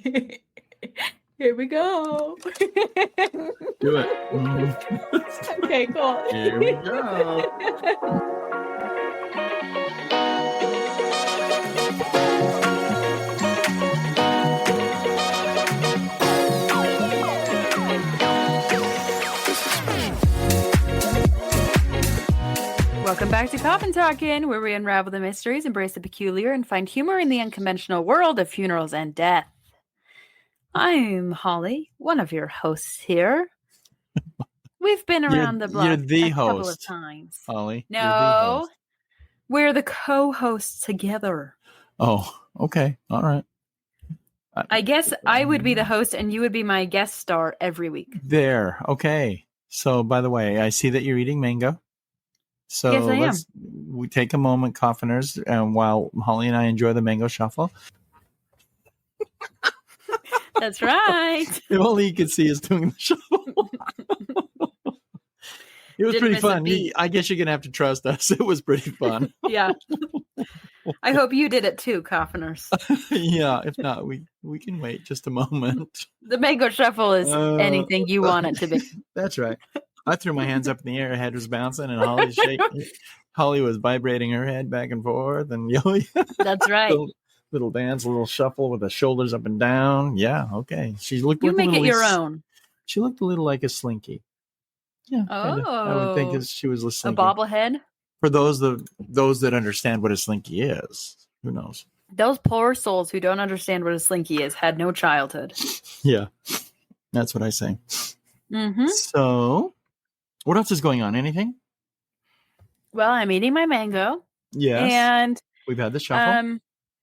Here we go. Do it. Okay, cool. Here we go. Welcome back to Coffin Talkin', where we unravel the mysteries, embrace the peculiar, and find humor in the unconventional world of funerals and death. I'm Holly, one of your hosts here. We've been around the block a couple of times. Holly. No, we're the co-hosts together. Oh, okay. All right. I guess I would be the host and you would be my guest star every week. There. Okay. So, by the way, I see that you're eating mango. So yes, I am. We take a moment, coffiners, while Holly and I enjoy the mango shuffle. That's right. If only you could see us doing the shuffle. It was pretty fun. I guess you're going to have to trust us. It was pretty fun. Yeah. I hope you did it too, coffiners. Yeah. If not, we can wait just a moment. The mango shuffle is anything you want it to be. That's right. I threw my hands up in the air. Her head was bouncing, and Holly was vibrating her head back and forth, and that's right. Little dance, a little shuffle with the shoulders up and down. Yeah, okay. She looked. You make it your own. She looked a little like a slinky. Yeah. Oh, kinda. I would think she was a slinky. A bobblehead. For those that understand what a slinky is, who knows? Those poor souls who don't understand what a slinky is had no childhood. Yeah, that's what I say. Mm-hmm. So. What else is going on? Anything? Well, I'm eating my mango. Yes. And we've had the shuffle.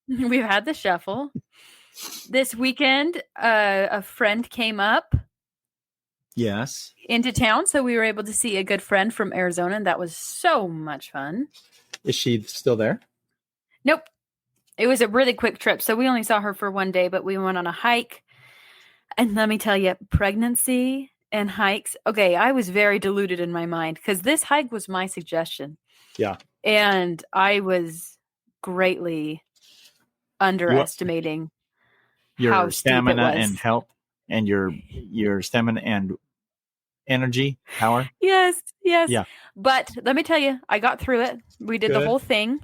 We've had the shuffle. This weekend, a friend came up. Yes. Into town. So we were able to see a good friend from Arizona. And that was so much fun. Is she still there? Nope. It was a really quick trip. So we only saw her for one day, but we went on a hike. And let me tell you, pregnancy and hikes. Okay, I was very deluded in my mind because this hike was my suggestion. Yeah. And I was greatly underestimating your how stamina and health and your stamina and energy, power. Yes. Yeah. But let me tell you, I got through it. We did the whole thing.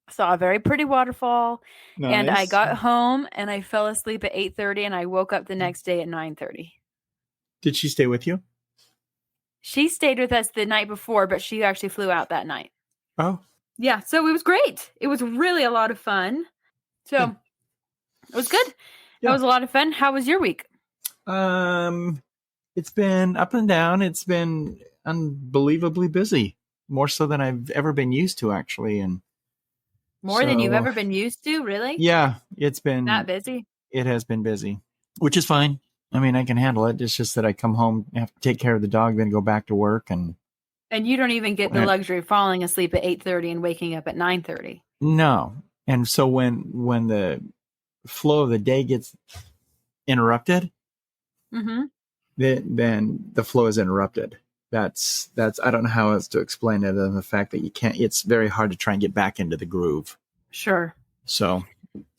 Saw a very pretty waterfall. Nice. And I got home and I fell asleep at 8:30 and I woke up the next day at 9:30. Did she stay with you? She stayed with us the night before, but she actually flew out that night. Oh. Yeah, so it was great. It was really a lot of fun. So it was good. Yeah. It was a lot of fun. How was your week? It's been up and down. It's been unbelievably busy. More so than I've ever been used to, actually. And more than you've ever been used to, really? Yeah, it's been that busy. It has been busy, which is fine. I mean, I can handle it. It's just that I come home, have to take care of the dog, then go back to work. And you don't even get the luxury of falling asleep at 8:30 and waking up at 9:30. No. And so when the flow of the day gets interrupted, then the flow is interrupted. That's I don't know how else to explain it other than the fact that it's very hard to try and get back into the groove. Sure. So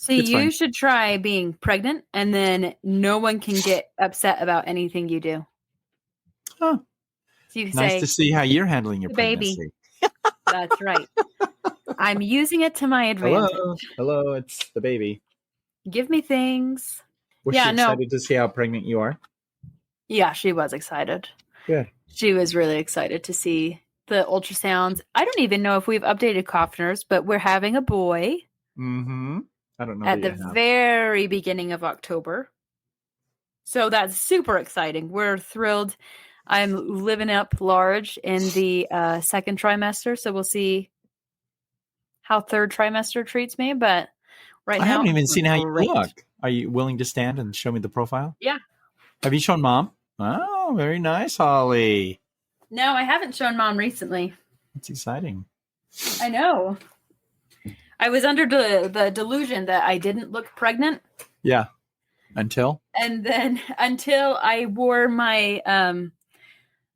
you should try being pregnant, and then no one can get upset about anything you do. Oh, so you nice say, to see how you're handling your pregnancy. Baby. That's right. I'm using it to my advantage. Hello, it's the baby. Give me things. Was she excited to see how pregnant you are? Yeah, she was excited. Good. She was really excited to see the ultrasounds. I don't even know if we've updated coffiners, but we're having a boy. Mm-hmm. I don't know. At the very beginning of October. So that's super exciting. We're thrilled. I'm living up large in the second trimester. So we'll see how third trimester treats me. But right now, I haven't even seen how you look. Are you willing to stand and show me the profile? Yeah. Have you shown Mom? Oh, very nice, Holly. No, I haven't shown Mom recently. That's exciting. I know. I was under the delusion that I didn't look pregnant. Yeah. Until I wore my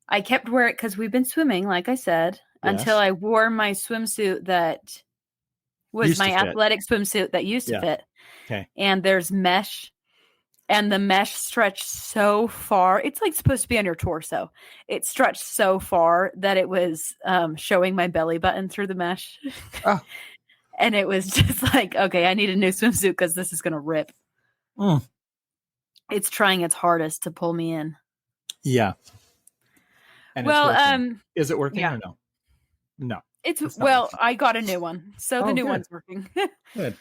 I kept wearing it because we've been swimming, like I said, until I wore my swimsuit that was my athletic swimsuit that used to fit. Okay. And there's mesh and the mesh stretched so far. It's like supposed to be on your torso. It stretched so far that it was showing my belly button through the mesh. Oh. And it was just like, okay, I need a new swimsuit because this is going to rip. It's trying its hardest to pull me in. Yeah. And well, is it working or no? No. It's well, working. I got a new one. So the new one's working. Good.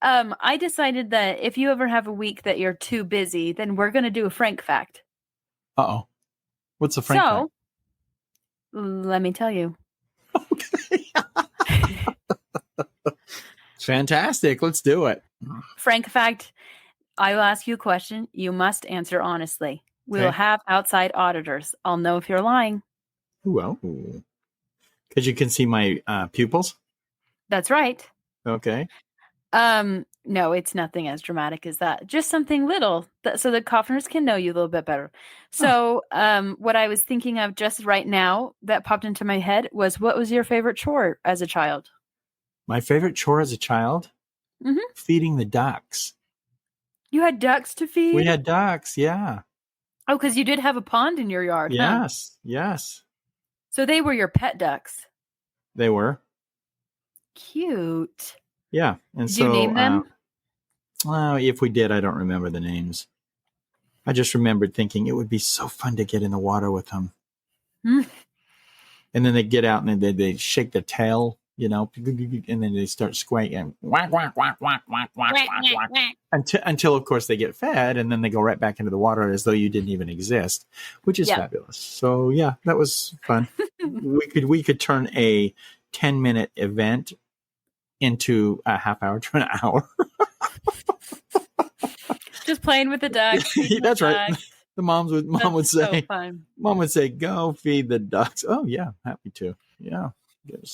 I decided that if you ever have a week that you're too busy, then we're going to do a Frank fact. Uh-oh. What's a Frank fact? Let me tell you. Okay. Fantastic. Let's do it. Frank fact, I will ask you a question. You must answer honestly. We will have outside auditors. I'll know if you're lying. Well, because you can see my pupils? That's right. Okay. No, it's nothing as dramatic as that. Just something little so the coffiners can know you a little bit better. So, what I was thinking of just right now that popped into my head was, what was your favorite chore as a child? My favorite chore as a child? Mm-hmm. Feeding the ducks. You had ducks to feed? We had ducks, yeah. Oh, because you did have a pond in your yard. Yes, huh? Yes. So they were your pet ducks? They were. Cute. Yeah. And did you name them? If we did, I don't remember the names. I just remembered thinking it would be so fun to get in the water with them. And then they get out and they shake their tail, and then they start squawking, whack, whack, whack, whack, whack, whack, whack, whack, until, of course, they get fed, and then they go right back into the water as though you didn't even exist, which is fabulous. So, yeah, that was fun. we could turn a 10-minute event into a half hour to an hour. Just playing with the ducks. That's right. The mom would say, so Mom would say, go feed the ducks. Oh yeah, happy to. Yeah.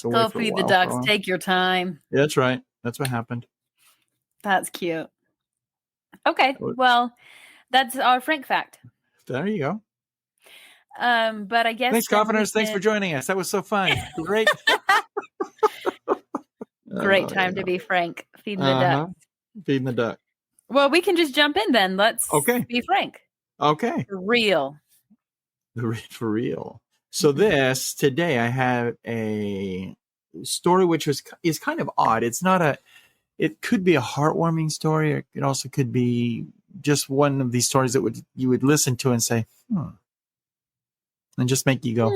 Go feed the ducks. Take your time. Yeah, that's right. That's what happened. That's cute. Okay. Well, that's our Frank fact. There you go. But I guess thanks, Coffeners. Thanks for joining us. That was so fun. Great. Great time to be Frank. Feeding the duck. Feeding the duck. Well, we can just jump in then. Let's be Frank. Okay. For real. For real. So today I have a story which is kind of odd. It could be a heartwarming story. Or it also could be just one of these stories that you would listen to and say, and just make you go,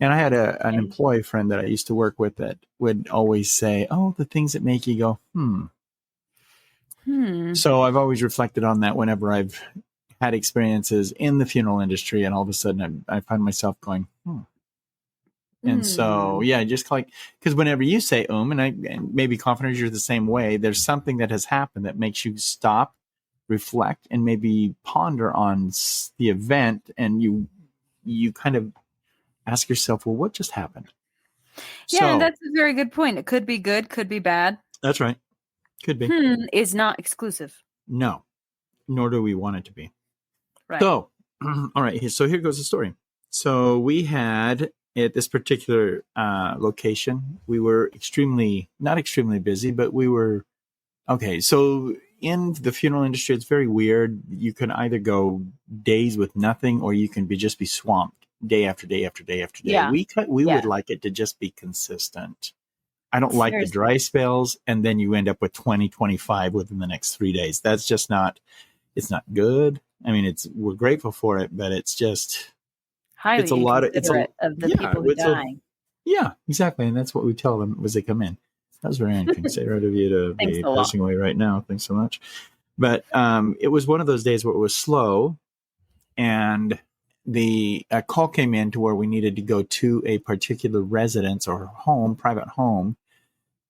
And I had an employee friend that I used to work with that would always say, the things that make you go, So I've always reflected on that whenever I've had experiences in the funeral industry, and all of a sudden I find myself going, And so, just like, because whenever you say, and maybe Coffeners, you're the same way, there's something that has happened that makes you stop, reflect, and maybe ponder on the event, and you kind of ask yourself, well, what just happened? Yeah, and that's a very good point. It could be good, could be bad. That's right. Could be. Is not exclusive. No, nor do we want it to be. Right. So, all right. So here goes the story. So we had at this particular location, we were not extremely busy, but we were, okay. So in the funeral industry, it's very weird. You can either go days with nothing, or you can just be swamped day after day after day after day. Yeah. We would like it to just be consistent. I don't like the dry spells, and then you end up with 20, 25 within the next 3 days. That's just it's not good. I mean, we're grateful for it, but it's just, highly inconsiderate of the people who are dying. Yeah, exactly. And that's what we tell them as they come in. That was very inconsiderate of you to be passing away right now. Thanks so much. But it was one of those days where it was slow, and a call came in to where we needed to go to a particular residence or home, private home,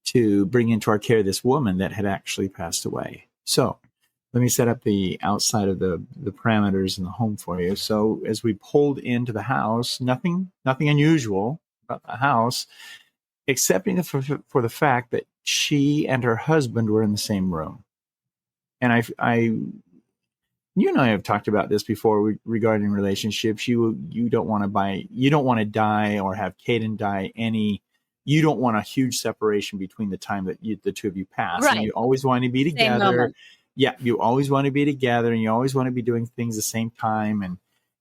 to bring into our care this woman that had actually passed away. So let me set up the outside of the parameters in the home for you. So as we pulled into the house, nothing unusual about the house, excepting for the fact that she and her husband were in the same room. And you and I have talked about this before regarding relationships. You don't want to die or have Caden die you don't want a huge separation between the time that the two of you pass. Right. And you always want to be together. Yeah, you always want to be together, and you always want to be doing things the same time,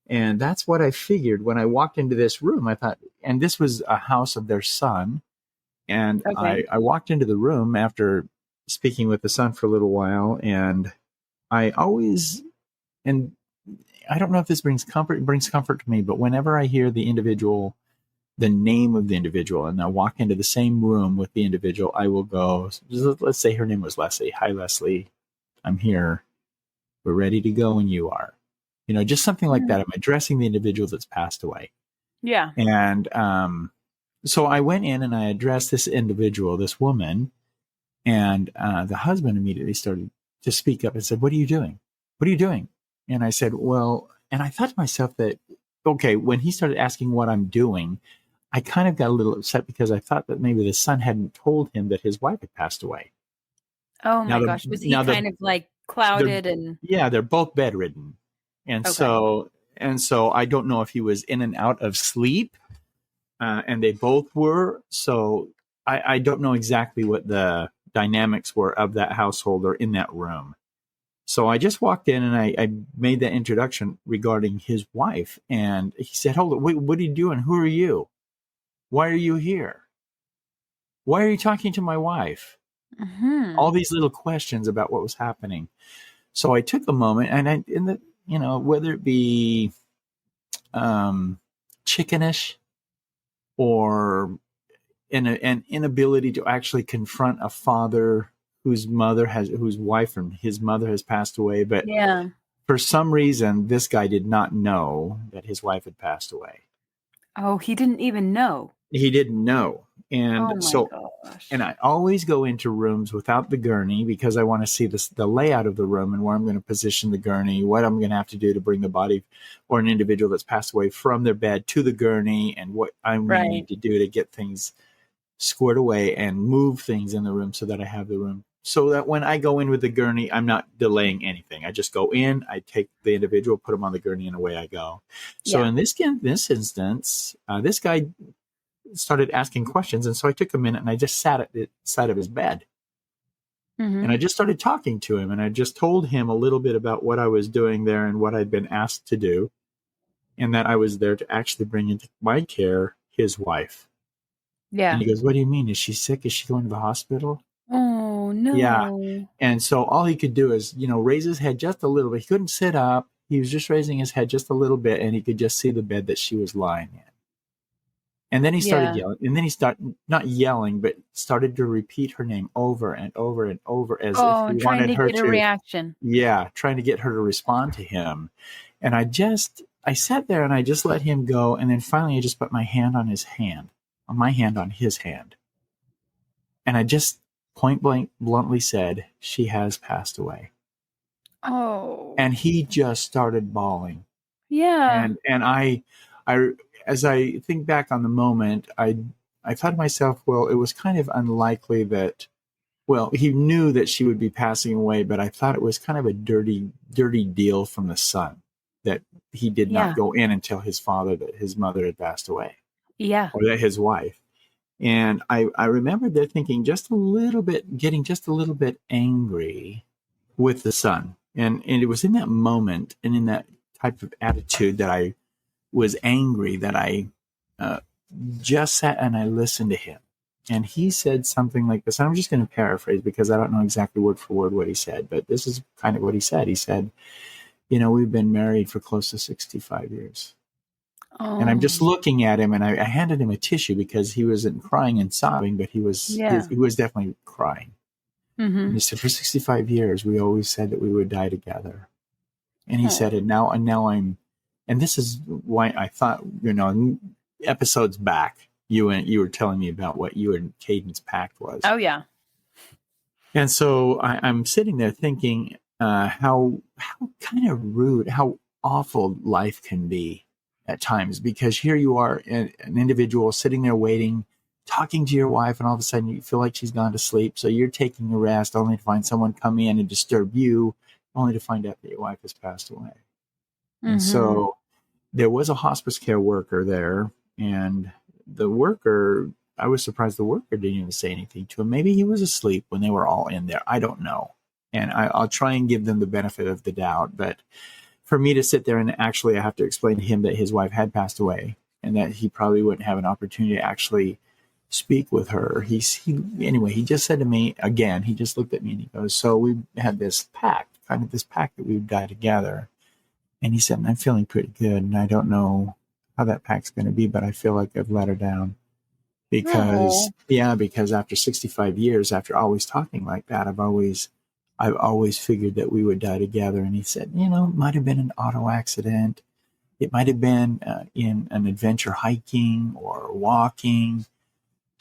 and that's what I figured when I walked into this room. I thought, and this was a house of their son, and Okay. I walked into the room after speaking with the son for a little while, and I always, and I don't know if this brings comfort. It brings comfort to me, but whenever I hear the individual, the name of the individual, and I walk into the same room with the individual, I will go, let's say her name was Leslie. Hi, Leslie. I'm here. We're ready to go when you are. Just something like that. I'm addressing the individual that's passed away. Yeah. And so I went in and I addressed this individual, this woman, and the husband immediately started to speak up and said, "What are you doing? What are you doing?" And I said, "Well," and I thought to myself that, okay, when he started asking what I'm doing, I kind of got a little upset because I thought that maybe the son hadn't told him that his wife had passed away. Oh Now my gosh. Was he kind of like they're clouded and yeah, they're both bedridden, and okay. so I don't know if he was in and out of sleep, and they both were. So I don't know exactly what the dynamics were of that household or in that room. So I just walked in and I made that introduction regarding his wife, and he said, "Hold on, wait, what are you doing? Who are you? Why are you here? Why are you talking to my wife?" All these little questions about what was happening. So I took a moment, and whether it be chickenish or an inability to actually confront a father whose wife and his mother has passed away, but Yeah. for some reason, this guy did not know that his wife had passed away. Oh, he didn't even know. He didn't know. Oh And my so, gosh. and I always go into rooms without the gurney because I want to see the layout of the room and where I'm going to position the gurney, what I'm going to have to do to bring the body or an individual that's passed away from their bed to the gurney, and what I may need to do to get things squared away and move things in the room so that I have the room. So that when I go in with the gurney, I'm not delaying anything. I just go in, I take the individual, put them on the gurney, and away I go. So in this instance, this guy started asking questions, and so I took a minute and I just sat at the side of his bed. And I just started talking to him, and I just told him a little bit about what I was doing there and what I'd been asked to do, and that I was there to actually bring into my care his wife. And Yeah. he goes, "What do you mean? Is she sick? Is she going to the hospital?" Oh Yeah. no. And so all he could do is, raise his head just a little bit. He couldn't sit up. He was just raising his head just a little bit, and he could just see the bed that she was lying in. And then he started Yeah. yelling, and then he started not yelling, but started to repeat her name over and over and over as if Oh, he and trying wanted to her get a to, reaction. trying to get her to respond to him. And I sat there and I just let him go. And then finally I just put my hand on his hand, on his hand. And I just point blank bluntly said, "She has passed away." Oh. And he just started bawling. Yeah. And I as I think back on the moment, I thought to myself, well, it was kind of unlikely that, well, he knew that she would be passing away, but I thought it was kind of a dirty deal from the son that he did not Yeah. go in until his mother had passed away, Yeah. or that his wife. And I remember there thinking getting just a little bit angry with the son. And it was in that moment and in that type of attitude that I was angry, that I just sat and I listened to him. And he said something like this. I'm just going to paraphrase because I don't know exactly word for word what he said, but this is kind of what he said. He said, "We've been married for close to 65 years. And I'm just Oh. looking at him, and I handed him a tissue because he wasn't crying and sobbing, but he was definitely crying. And he said, "For 65 years, we always said that we would die together." And he said, and now and this is why I thought, episodes back, you were telling me about what you and Caden's pact was. Oh yeah. And so I'm sitting there thinking how kind of rude, how awful life can be at times, because here you are, an individual sitting there waiting, talking to your wife, and all of a sudden you feel like she's gone to sleep. So you're taking a rest only to find someone come in and disturb you, only to find out that your wife has passed away. And so there was a hospice care worker there, and I was surprised the worker didn't even say anything to him. Maybe he was asleep when they were all in there. I don't know. And I'll try and give them the benefit of the doubt. But for me to sit there and actually I have to explain to him that his wife had passed away and that he probably wouldn't have an opportunity to actually speak with her. Anyway, he just said to me again, he just looked at me and he goes, so we had this pact that we would die together. And he said, I'm feeling pretty good. And I don't know how that pact's going to be, but I feel like I've let her down because after 65 years, after always talking like that, I've always figured that we would die together. And he said, it might have been an auto accident. It might have been in an adventure hiking or walking,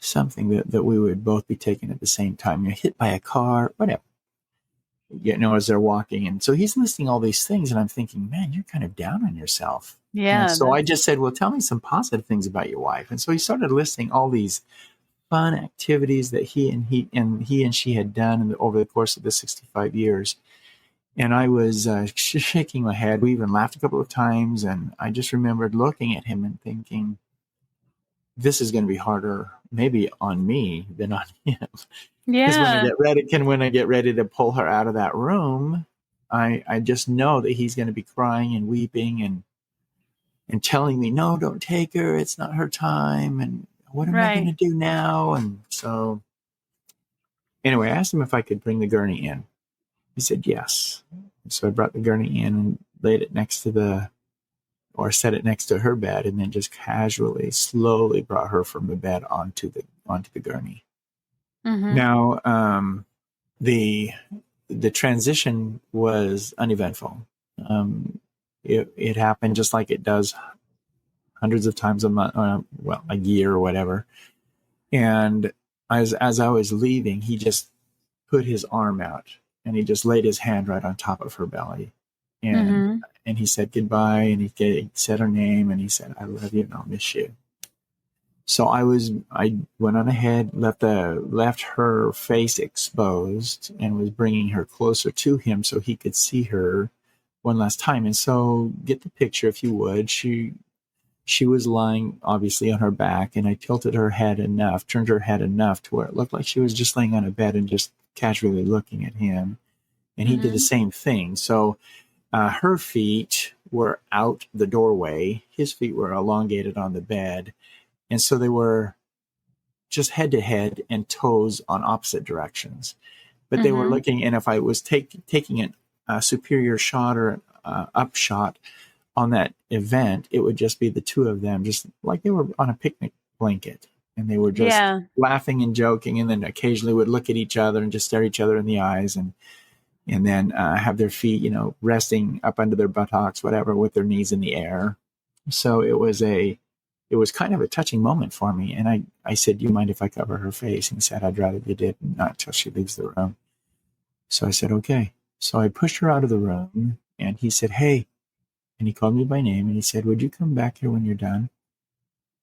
something that we would both be taken at the same time. Hit by a car, whatever. As they're walking. And so he's listing all these things. And I'm thinking, man, you're kind of down on yourself. Yeah. And so I just said, well, tell me some positive things about your wife. And so he started listing all these fun activities that he and she had done over the course of the 65 years. And I was shaking my head. We even laughed a couple of times. And I just remembered looking at him and thinking, this is going to be harder maybe on me than on him. Yeah. Because when I get ready to pull her out of that room, I just know that he's going to be crying and weeping and telling me, no, don't take her. It's not her time. And what am I going to do now? And so anyway, I asked him if I could bring the gurney in. He said, yes. So I brought the gurney in and laid it set it next to her bed, and then just casually, slowly brought her from the bed onto the gurney. Mm-hmm. Now, the transition was uneventful. It happened just like it does hundreds of times a month, a year or whatever. And as I was leaving, he just put his arm out and he just laid his hand right on top of her belly. And he said goodbye, and he said her name, and he said, I love you and I'll miss you. So I went on ahead, left her face exposed, and was bringing her closer to him so he could see her one last time. And so get the picture, if you would. She was lying obviously on her back, and I turned her head enough to where it looked like she was just laying on a bed and just casually looking at him. And he did the same thing. So her feet were out the doorway. His feet were elongated on the bed. And so they were just head to head and toes on opposite directions. But they were looking, and if I was taking a superior shot or upshot on that event, it would just be the two of them, just like they were on a picnic blanket. And they were just laughing and joking, and then occasionally would look at each other and just stare each other in the eyes, and then have their feet, resting up under their buttocks, whatever, with their knees in the air. So it was kind of a touching moment for me. And I said, do you mind if I cover her face? And he said, I'd rather you did, not until she leaves the room. So I said, okay. So I pushed her out of the room, and he said, hey, and he called me by name, and he said, would you come back here when you're done?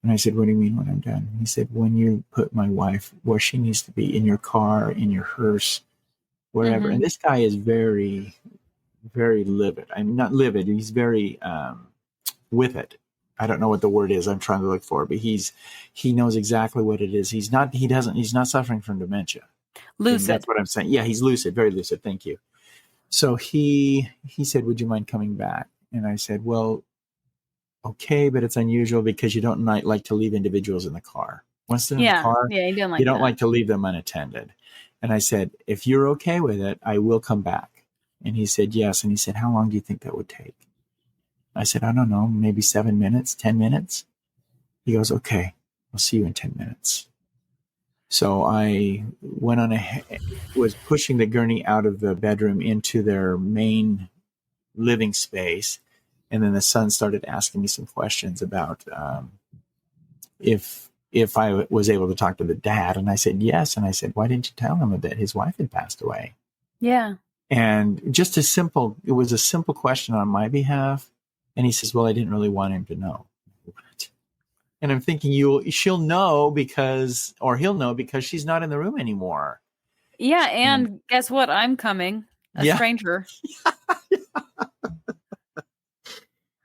And I said, what do you mean when I'm done? And he said, when you put my wife where she needs to be, in your car, in your hearse, wherever. And this guy is very, very livid. I mean, not livid. He's very with it. I don't know what the word is I'm trying to look for, but he knows exactly what it is. He's not suffering from dementia. Lucid. That's what I'm saying. Yeah, he's lucid, very lucid. Thank you. So he said, would you mind coming back? And I said, well, okay, but it's unusual because you don't like to leave individuals in the car. Once they're in the car, you don't like to leave them unattended. And I said, if you're okay with it, I will come back. And he said, yes. And he said, how long do you think that would take? I said, I don't know, maybe 7 minutes, 10 minutes. He goes, okay, I'll see you in 10 minutes. So I went on was pushing the gurney out of the bedroom into their main living space. And then the son started asking me some questions about if I was able to talk to the dad. And I said, yes. And I said, why didn't you tell him that his wife had passed away? Yeah. And it was a simple question on my behalf. And he says, well, I didn't really want him to know. And I'm thinking he'll know because she's not in the room anymore. Yeah. And guess what? I'm coming, a stranger.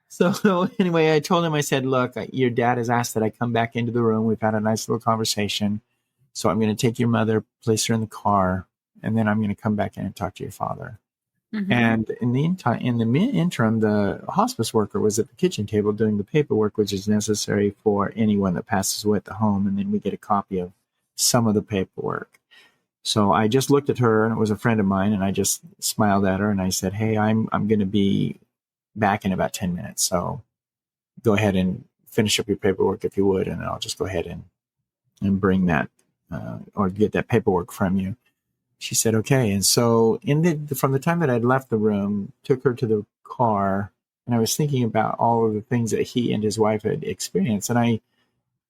So anyway, I told him, I said, look, your dad has asked that I come back into the room. We've had a nice little conversation. So I'm going to take your mother, place her in the car, and then I'm going to come back in and talk to your father. Mm-hmm. And in the interim, the hospice worker was at the kitchen table doing the paperwork, which is necessary for anyone that passes away at the home. And then we get a copy of some of the paperwork. So I just looked at her, and it was a friend of mine, and I just smiled at her and I said, "Hey, I'm going to be back in about 10 minutes. So go ahead and finish up your paperwork if you would, and I'll just go ahead and bring that or get that paperwork from you." She said, "Okay." And so from the time that I'd left the room, took her to the car, and I was thinking about all of the things that he and his wife had experienced. And I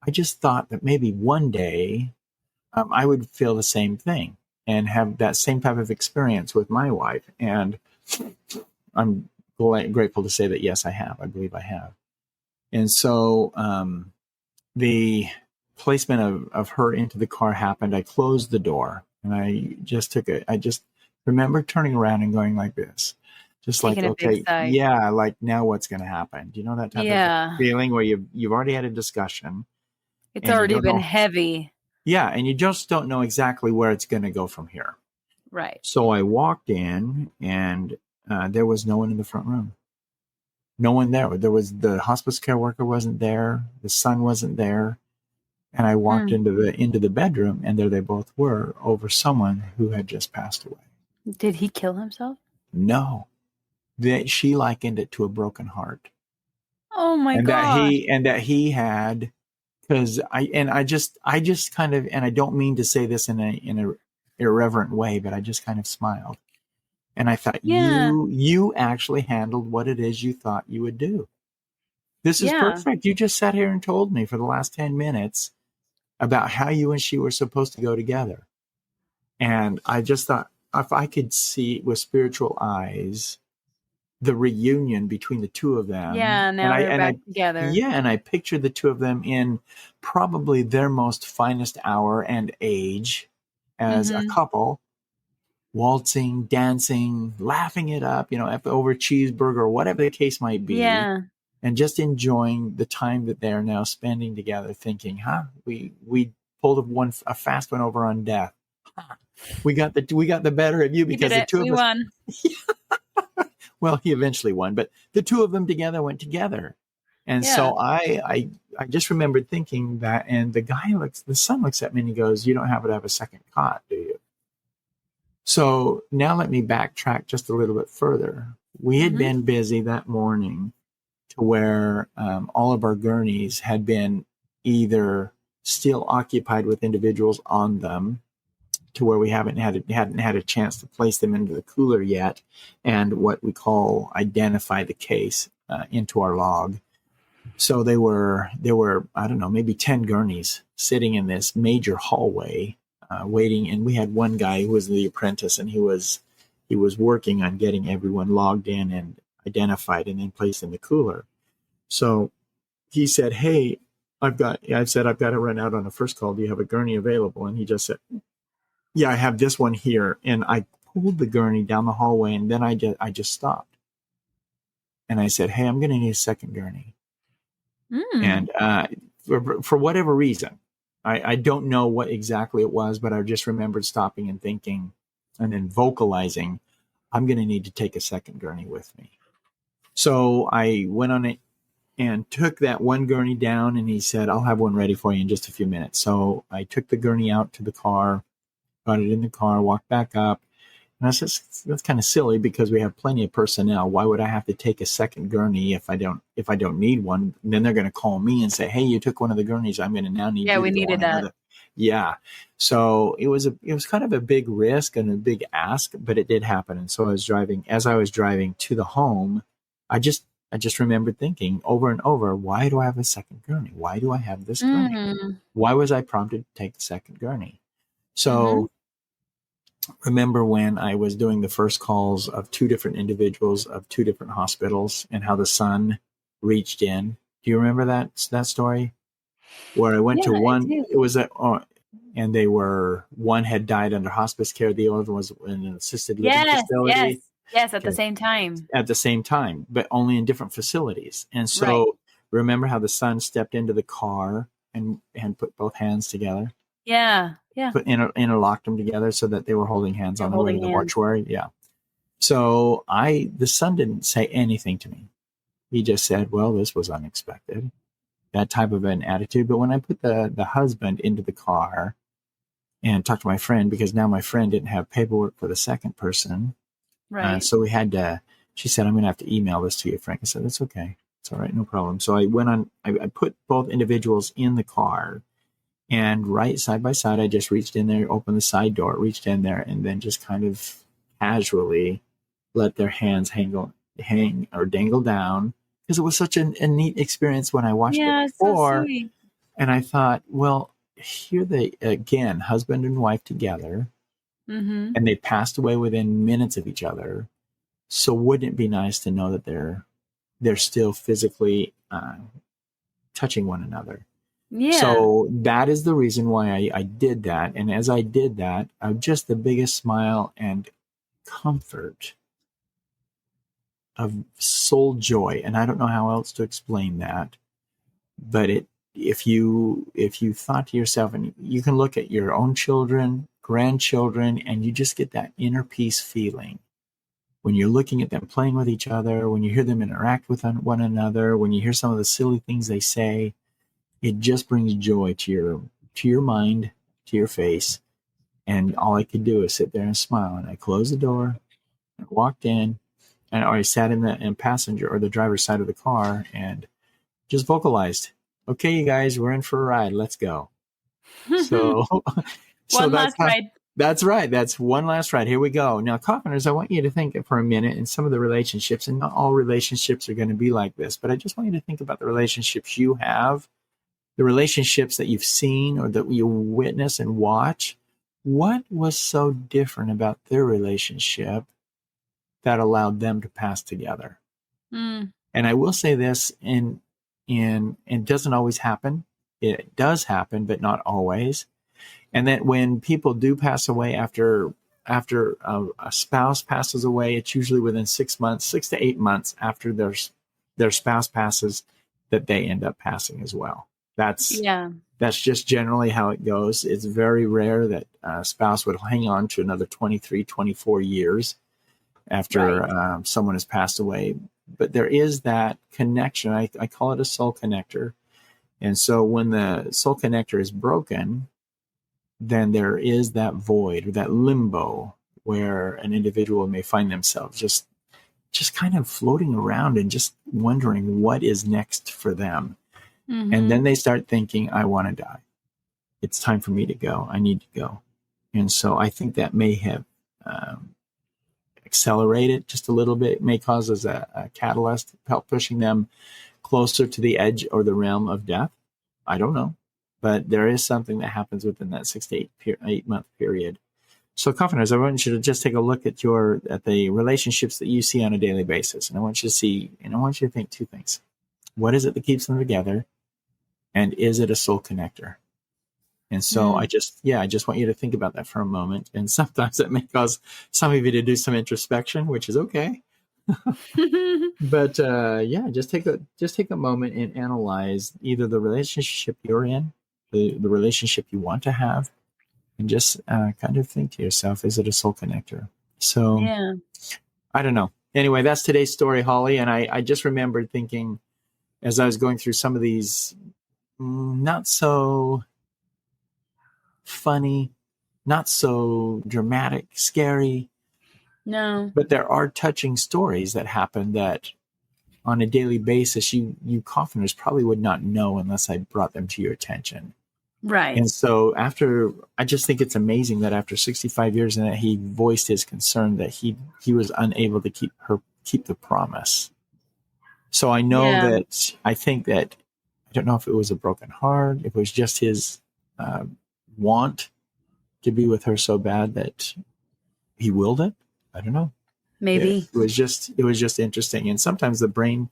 just thought that maybe one day I would feel the same thing and have that same type of experience with my wife. And I'm grateful to say that, yes, I have. I believe I have. And so the placement of her into the car happened. I closed the door, and I just remember turning around and going like this, just Taking like, a big okay, sigh. yeah, like now what's going to happen? Do you know that type of feeling where you've already had a discussion? It's already been heavy. Yeah, and you just don't know exactly where it's going to go from here. Right. So I walked in, and there was no one in the front room. No one there. There was the hospice care worker wasn't there. The son wasn't there. And I walked into the bedroom, and there they both were, over someone who had just passed away. Did he kill himself? No. She likened it to a broken heart. Oh my God. That he had, because I just kind of, and I don't mean to say this in a irreverent way, but I just kind of smiled. And I thought, you actually handled what it is you thought you would do. This is perfect. You just sat here and told me for the last 10 minutes about how you and she were supposed to go together. And I just thought, if I could see with spiritual eyes the reunion between the two of them. Yeah, now they're back together. Yeah, and I pictured the two of them in probably their most finest hour and age as a couple, waltzing, dancing, laughing it up, over a cheeseburger or whatever the case might be. Yeah. And just enjoying the time that they're now spending together, thinking, we pulled a fast one over on death. We got the better of you because the two of us won. Well, he eventually won, but the two of them together went together. And so I just remembered thinking that, and the son looks at me and he goes, "You don't happen to have a second cot, do you?" So now let me backtrack just a little bit further. We had been busy that morning to where all of our gurneys had been either still occupied with individuals on them, to where we hadn't had a chance to place them into the cooler yet, and what we call identify the case into our log. So there were I don't know, maybe 10 gurneys sitting in this major hallway waiting, and we had one guy who was the apprentice, and he was working on getting everyone logged in and identified and then placed in the cooler. So he said, "Hey, I've got to run out on a first call. Do you have a gurney available?" And he just said, "Yeah, I have this one here." And I pulled the gurney down the hallway, and then I just stopped. And I said, "Hey, I'm going to need a second gurney." And for whatever reason, I don't know what exactly it was, but I just remembered stopping and thinking, and then vocalizing, "I'm going to need to take a second gurney with me." So I went on it and took that one gurney down, and he said, "I'll have one ready for you in just a few minutes." So I took the gurney out to the car, got it in the car, walked back up. And I said, "That's kind of silly because we have plenty of personnel. Why would I have to take a second gurney if I don't need one?" And then they're going to call me and say, "Hey, you took one of the gurneys. I'm going to now need you to we go needed on that. another." Yeah. So it was kind of a big risk and a big ask, but it did happen. And so as I was driving to the home, I just remembered thinking over and over, why do I have a second gurney? Why do I have this gurney? Why was I prompted to take the second gurney? So remember when I was doing the first calls of two different individuals of two different hospitals and how the son reached in? Do you remember that story? Where I went to one, it was and one had died under hospice care. The other was in an assisted living facility. Yes, at the same time. At the same time, but only in different facilities. And so remember how the son stepped into the car and put both hands together? Yeah. Yeah. Put interlocked them together so that they were holding hands They're on the way to holding the hands. mortuary. Yeah. So the son didn't say anything to me. He just said, well, this was unexpected, that type of an attitude. But when I put the husband into the car and talked to my friend, because now my friend didn't have paperwork for the second person. Right. So we had to, she said, I'm going to have to email this to you, Frank. I said, that's okay. It's all right. No problem. So I went on, I put both individuals in the car, and right side by side, I just reached in there, opened the side door, reached in there, and then just kind of casually let their hands hang or dangle down, because it was such a neat experience when I watched it Yeah, it's so before. sweet. And I thought, well, here they, again, husband and wife together, Mm-hmm. and they passed away within minutes of each other. So wouldn't it be nice to know that they're still physically touching one another? Yeah. So that is the reason why I did that. And as I did that, just the biggest smile and comfort of soul joy. And I don't know how else to explain that, but if you thought to yourself, and you can look at your own children, grandchildren, and you just get that inner peace feeling when you're looking at them playing with each other, when you hear them interact with one another, when you hear some of the silly things they say, it just brings joy to your mind, to your face. And all I could do is sit there and smile. And I closed the door and walked in, and I sat in the passenger or the driver's side of the car and just vocalized, okay, you guys, we're in for a ride. Let's go. So, One last ride. That's right. That's one last ride. Here we go. Now, Coffiners, I want you to think for a minute in some of the relationships, and not all relationships are going to be like this, but I just want you to think about the relationships you have, the relationships that you've seen or that you witness and watch. What was so different about their relationship that allowed them to pass together? Mm. And I will say this, and it doesn't always happen. It does happen, but not always. And that when people do pass away after a spouse passes away, it's usually within 6 months, 6 to 8 months after their spouse passes, that they end up passing as well. That's just generally how it goes. It's very rare that a spouse would hang on to another 23, 24 years after someone has passed away. But there is that connection. I call it a soul connector. And so when the soul connector is broken, then there is that void or that limbo where an individual may find themselves just kind of floating around and just wondering what is next for them. Mm-hmm. And then they start thinking, I want to die. It's time for me to go. I need to go. And so I think that may have accelerated just a little bit. It may cause as a catalyst, help pushing them closer to the edge or the realm of death. I don't know. But there is something that happens within that 6 to 8 month period. So, Coffiners, I want you to just take a look at the relationships that you see on a daily basis. And I want you to think two things. What is it that keeps them together? And is it a soul connector? And so I just want you to think about that for a moment. And sometimes that may cause some of you to do some introspection, which is okay. But just take a moment and analyze either the relationship you're in, the relationship you want to have, and just kind of think to yourself, is it a soul connector? So I don't know. Anyway, that's today's story, Holly. And I just remembered thinking, as I was going through some of these not so funny, not so dramatic, scary, but there are touching stories that happen that on a daily basis you Coffiners probably would not know unless I brought them to your attention. Right. And so I just think it's amazing that after 65 years and that he voiced his concern that he was unable to keep the promise. So I know that I don't know if it was a broken heart, if it was just his want to be with her so bad that he willed it. I don't know. Maybe it was just interesting. And sometimes the brain,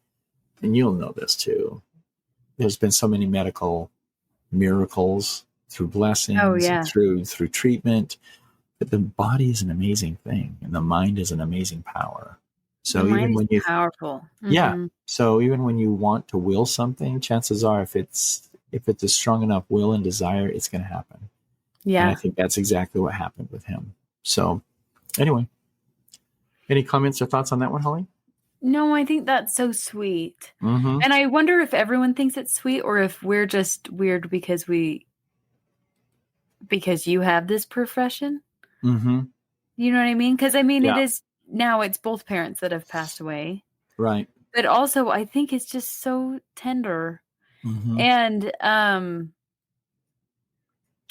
and you'll know this too, there's been so many medical miracles through blessings, through treatment, but the body is an amazing thing and the mind is an amazing power. So even when you powerful. Mm-hmm. So even when you want to will something, chances are if it's a strong enough will and desire, it's going to happen. And Yeah. I think that's exactly what happened with him. So anyway, any comments or thoughts on that one, Holly? No, I think that's so sweet. Mm-hmm. And I wonder if everyone thinks it's sweet or if we're just weird because you have this profession. Mm-hmm. You know what I mean? Because it Yeah. is now it's both parents that have passed away. Right. But also I think it's just so tender. Mm-hmm. And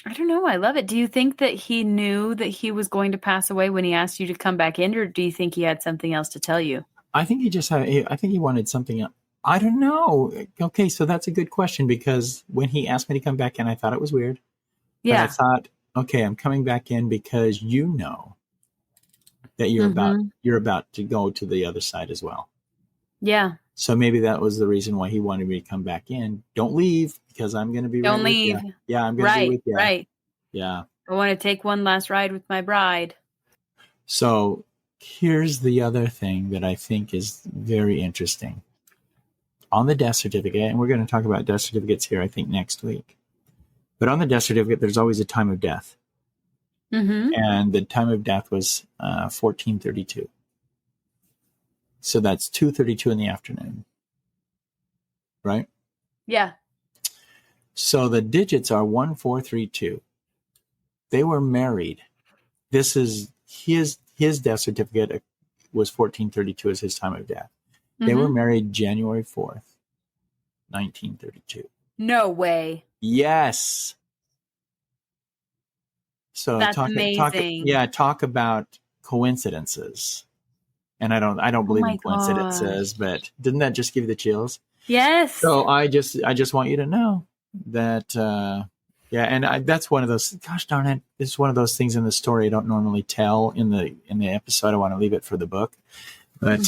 I don't know. I love it. Do you think that he knew that he was going to pass away when he asked you to come back in, or do you think he had something else to tell you? I think I think he wanted something else. I don't know. Okay, so that's a good question, because when he asked me to come back in, I thought it was weird. But I Yeah. thought, okay, I'm coming back in because you know that Mhm. you're about to go to the other side as well. Yeah. So maybe that was the reason why he wanted me to come back in. Don't leave, because I'm going to be right Don't with you. leave. Yeah, I'm going to be Right. with you. Right. Yeah. I want to take one last ride with my bride. So here's the other thing that I think is very interesting. On the death certificate, and we're going to talk about death certificates here, I think, next week. But on the death certificate, there's always a time of death. Mm-hmm. And the time of death was 1432. So that's 2:32 in the afternoon. Right? Yeah. So the digits are 1432. They were married. This is his death certificate was 1432 as his time of death. They were married January 4th, 1932. No way. Yes. So That's amazing. talk about coincidences. And I don't Oh believe my in coincidences, gosh. but didn't that just give you the chills? Yes. So I just want you to know that that's one of those, gosh darn it, it's one of those things in the story I don't normally tell in the episode. I want to leave it for the book. But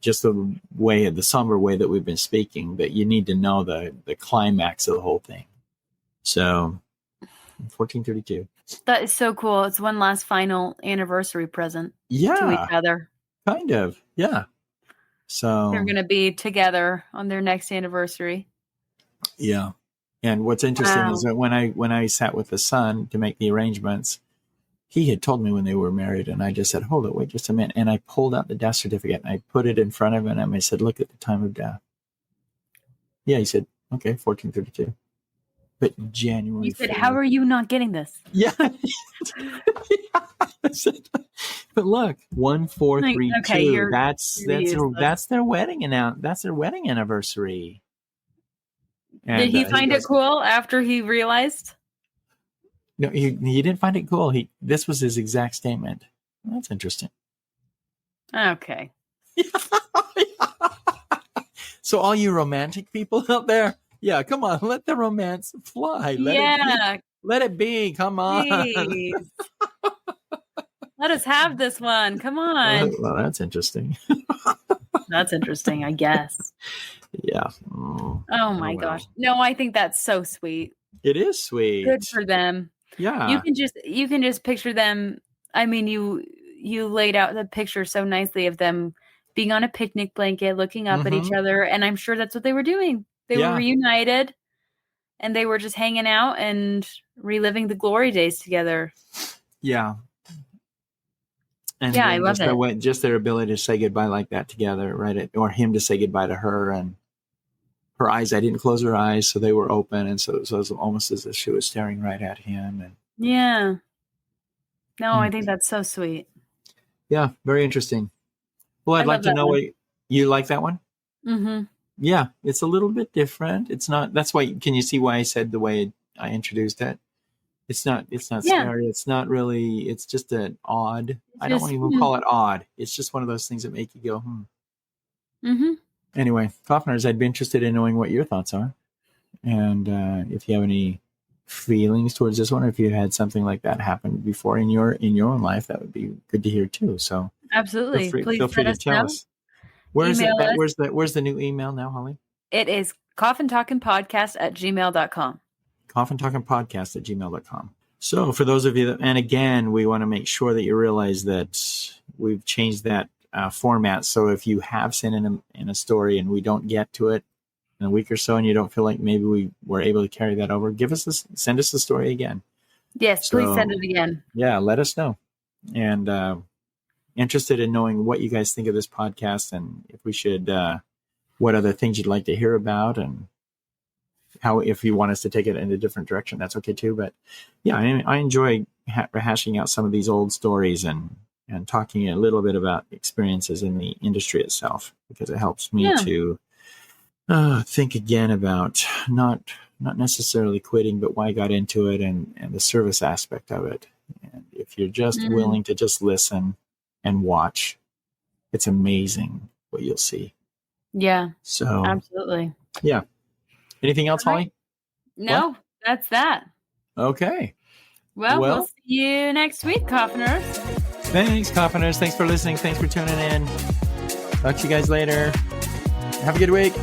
just the somber way that we've been speaking, that you need to know the climax of the whole thing. So 1432. That is so cool. It's one last final anniversary present to each other. Kind of. Yeah. So They're going to be together on their next anniversary. Yeah. And what's interesting is that when I sat with the son to make the arrangements, he had told me when they were married, and I just said, hold it, wait just a minute. And I pulled out the death certificate and I put it in front of him, and I said, look at the time of death. Yeah, he said, okay, 1432. But January You said, 4th. how are you not getting this? Yeah. I said, but look, 1432. Okay, that's their wedding that's their wedding anniversary. And, did he find it cool after he realized? No, he didn't find it cool. This was his exact statement. That's interesting. Okay. So all you romantic people out there, yeah, come on, let the romance fly. Let it be. Come on. Let us have this one. Come on. Well, that's interesting. That's interesting, I guess. Yeah. Oh my gosh. No, I think that's so sweet. It is sweet. Good for them. Yeah. You can just picture them. I mean, you laid out the picture so nicely of them being on a picnic blanket, looking up at each other, and I'm sure that's what they were doing. They were reunited, and they were just hanging out and reliving the glory days together. Yeah. And I love it. Just their ability to say goodbye like that together, right? Or him to say goodbye to her, and her eyes. I didn't close her eyes, so they were open, and so it was almost as if she was staring right at him. And yeah. No, I think that's so sweet. Yeah, very interesting. Well, I'd like to know what you like that one. Mm-hmm. Yeah, it's a little bit different. It's not. That's why. Can you see why I said the way I introduced it? It's not scary. It's not really. It's just an odd. I don't even call it odd. It's just one of those things that make you go, Mm-hmm. Anyway, Coffiners, I'd be interested in knowing what your thoughts are, and if you have any feelings towards this one, or if you had something like that happen before in your own life, that would be good to hear too. So absolutely, feel free to tell us. Where's the new email now, Holly? It is coffintalkingpodcast@gmail.com. coffintalkingpodcast@gmail.com. So for those of you and again, we want to make sure that you realize that we've changed that format. So if you have sent in a story and we don't get to it in a week or so, and you don't feel like maybe we were able to carry that over, send us the story again. Yes, please send it again. Yeah, let us know. And interested in knowing what you guys think of this podcast, and if we should, what other things you'd like to hear about, and how, if you want us to take it in a different direction, that's okay too. But yeah, I enjoy hashing out some of these old stories and talking a little bit about experiences in the industry itself, because it helps me to think again about not necessarily quitting, but why I got into it, and the service aspect of it. And if you're just willing to just listen and watch, it's amazing what you'll see. Yeah. So absolutely. Yeah. Anything else, Holly? No, that's that. Okay. Well, we'll see you next week, Coffiners. Thanks, Coffiners. Thanks for listening. Thanks for tuning in. Talk to you guys later. Have a good week.